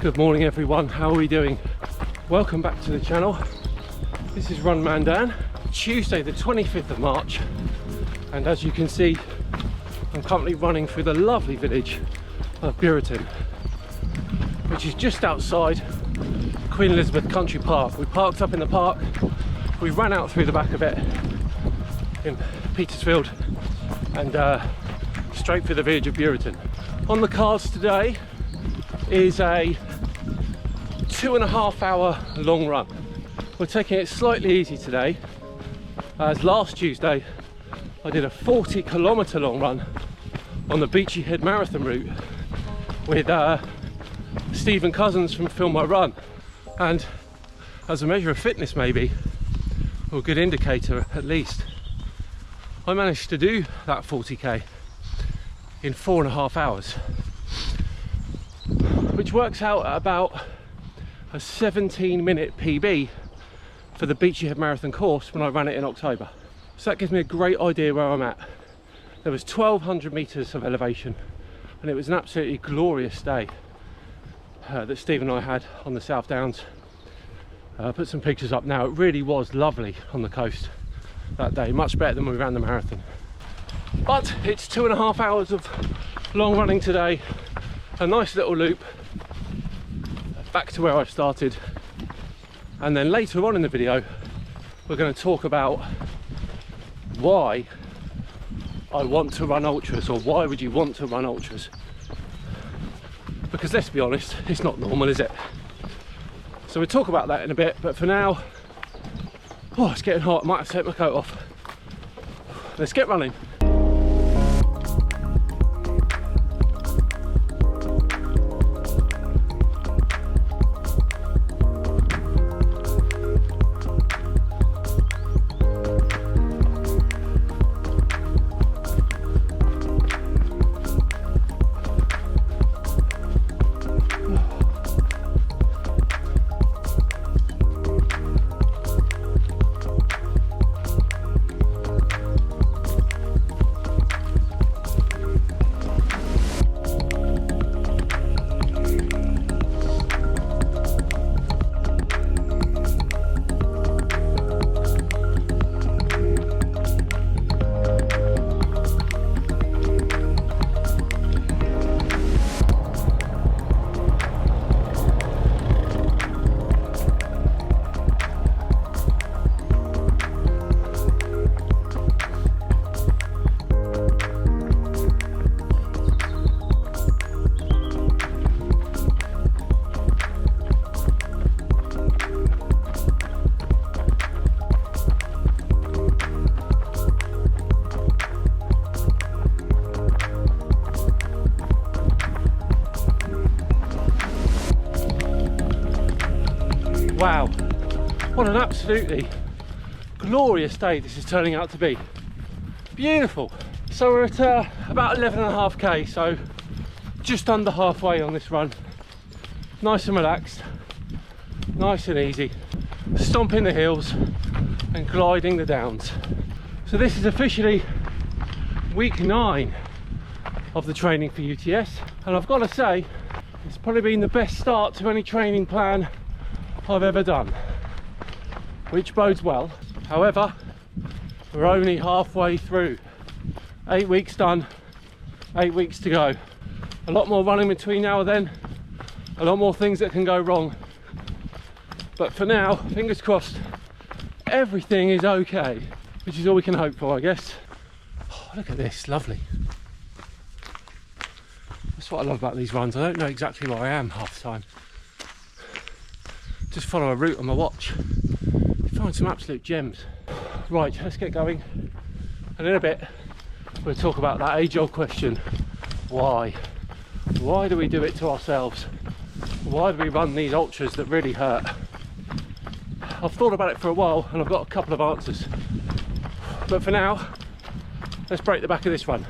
Good morning everyone, how are we doing? Welcome back to the channel. This is Run Man Dan, Tuesday the 25th of March, and as you can see I'm currently running through the lovely village of Buriton, which is just outside Queen Elizabeth Country Park. We parked up in the park, we ran out through the back of it in Petersfield and straight for the village of Buriton. On the cards today is a 2.5 hour long run. We're taking it slightly easy today, as last Tuesday I did a 40-kilometre long run on the Beachy Head Marathon route with Stephen Cousins from Film My Run, and as a measure of fitness maybe, or a good indicator at least, I managed to do that 40k in 4.5 hours, which works out at about a 17-minute PB for the Beachy Head Marathon course when I ran it in October. So that gives me a great idea where I'm at. There was 1,200 metres of elevation and it was an absolutely glorious day that Steve and I had on the South Downs. Put some pictures up now. It really was lovely on the coast that day, much better than when we ran the marathon. But it's 2.5 hours of long running today, a nice little loop back to where I started, and then later on in the video we're going to talk about why I want to run ultras, or why would you want to run ultras, because let's be honest, it's not normal, is it? So we'll talk about that in a bit, but for now, oh, it's getting hot, I might have to take my coat off. Let's get running. Wow, what an absolutely glorious day this is turning out to be. Beautiful. So we're at about 11.5k, so just under halfway on this run. Nice and relaxed, nice and easy, stomping the hills and gliding the downs. So this is officially week 9 of the training for UTS, and I've got to say it's probably been the best start to any training plan I've ever done, which bodes well. However, we're only halfway through. 8 weeks done, 8 weeks to go. A lot more running between now and then, a lot more things that can go wrong, but for now, fingers crossed, everything is okay, which is all we can hope for, I guess. Oh, look at this, lovely. That's what I love about these runs. I don't know exactly where I am half the time. Just follow a route on my watch. You find some absolute gems. Right, let's get going. And in a bit, we'll talk about that age-old question. Why? Why do we do it to ourselves? Why do we run these ultras that really hurt? I've thought about it for a while and I've got a couple of answers. But for now, let's break the back of this run.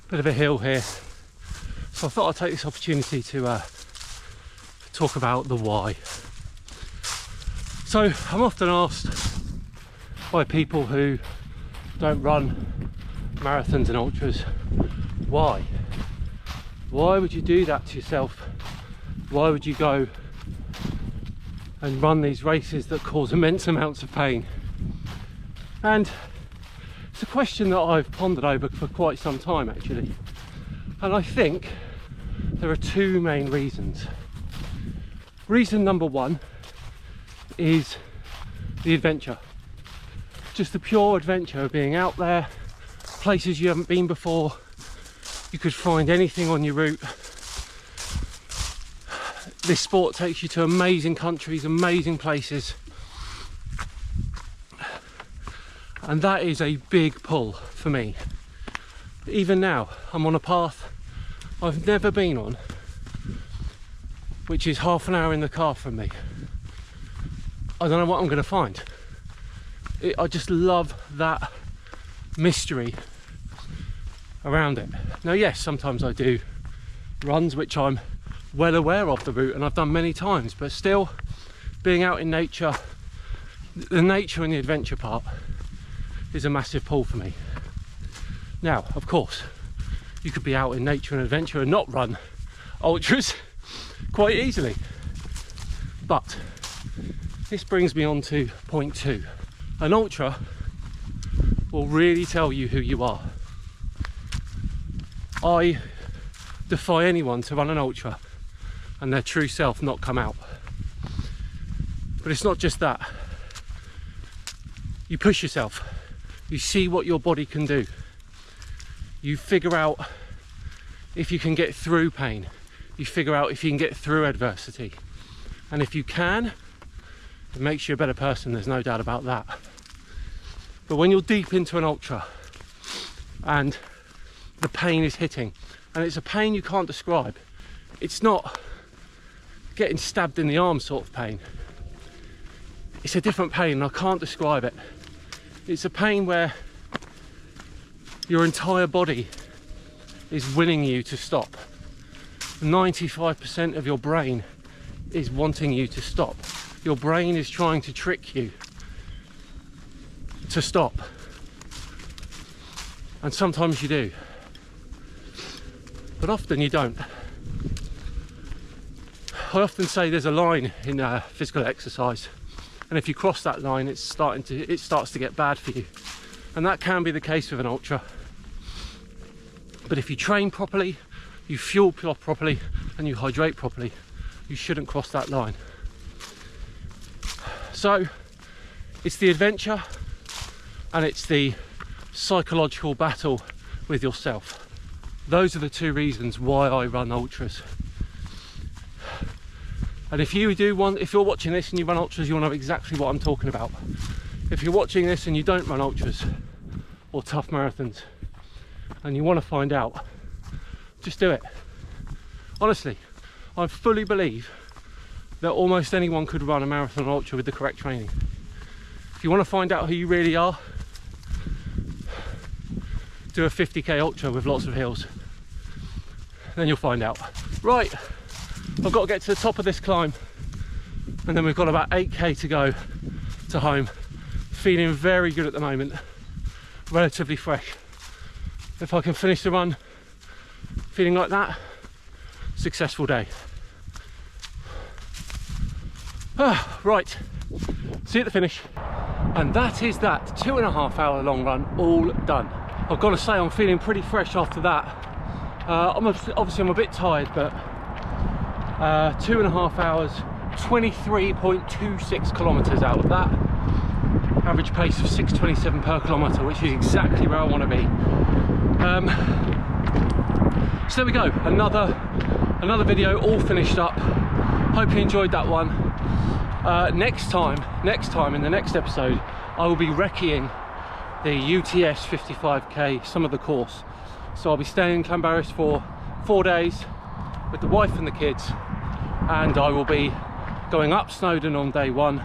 Bit of a hill here. So I thought I'd take this opportunity to talk about the why. So I'm often asked by people who don't run marathons and ultras, why would you do that to yourself Why would you go and run these races that cause immense amounts of pain? And it's a question that I've pondered over for quite some time actually, and I think there are two main reasons. Reason number one is the adventure, just the pure adventure of being out there, places you haven't been before. You could find anything on your route. This sport takes you to amazing countries, amazing places, and that is a big pull for me. Even now, I'm on a path I've never been on, which is half an hour in the car from me. I don't know what I'm going to find. I just love that mystery around it. Now yes, sometimes I do runs which I'm well aware of the route and I've done many times, but still, being out in nature, the nature and the adventure part is a massive pull for me. Now, of course, you could be out in nature and adventure and not run ultras quite easily. But this brings me on to point two. An ultra will really tell you who you are. I defy anyone to run an ultra and their true self not come out. But it's not just that. You push yourself. You see what your body can do. You figure out if you can get through pain. You figure out if you can get through adversity. And if you can, it makes you a better person, there's no doubt about that. But when you're deep into an ultra and the pain is hitting, and it's a pain you can't describe, it's not getting stabbed in the arm sort of pain. It's a different pain and I can't describe it. It's a pain where your entire body is winning you to stop. 95% of your brain is wanting you to stop. Your brain is trying to trick you to stop. And sometimes you do, but often you don't. I often say there's a line in physical exercise, and if you cross that line, it starts to get bad for you. And that can be the case with an ultra. But if you train properly, you fuel properly, and you hydrate properly, you shouldn't cross that line. So it's the adventure and it's the psychological battle with yourself. Those are the two reasons why I run ultras. And if you're watching this and you run ultras, you'll know exactly what I'm talking about. If you're watching this and you don't run ultras or tough marathons and you want to find out, just do it. Honestly, I fully believe that almost anyone could run a marathon or ultra with the correct training. If you want to find out who you really are, do a 50k ultra with lots of hills. Then you'll find out. Right, I've got to get to the top of this climb and then we've got about 8k to go to home. Feeling very good at the moment, relatively fresh. If I can finish the run feeling like that, successful day. Right, see you at the finish. And that is that 2.5 hour long run all done. I've got to say I'm feeling pretty fresh after that. Obviously I'm a bit tired, but 2.5 hours, 23.26 kilometers out of that. Average pace of 6:27 per kilometer, which is exactly where I want to be. So there we go, another video all finished up. Hope you enjoyed that one. Next time in the next episode, I will be recceing the UTS 55k, some of the course. So I'll be staying in Llanberis for 4 days with the wife and the kids, and I will be going up Snowdon on day 1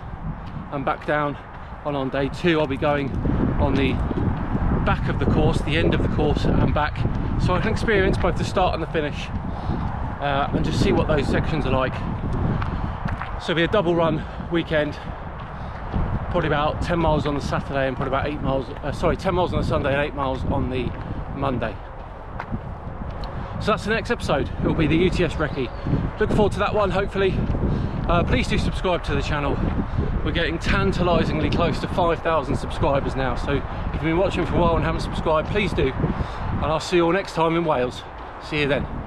and back down on day 2. I'll be going on the back of the course, the end of the course, and back, so I can experience both the start and the finish, and just see what those sections are like. So it'll be a double run weekend, probably about 10 miles on the Saturday and probably about 10 miles on the Sunday and 8 miles on the Monday. So that's the next episode. It will be the UTS recce. Looking forward to that one, hopefully. Please do subscribe to the channel. We're getting tantalisingly close to 5,000 subscribers now, so if you've been watching for a while and haven't subscribed, please do. And I'll see you all next time in Wales. See you then.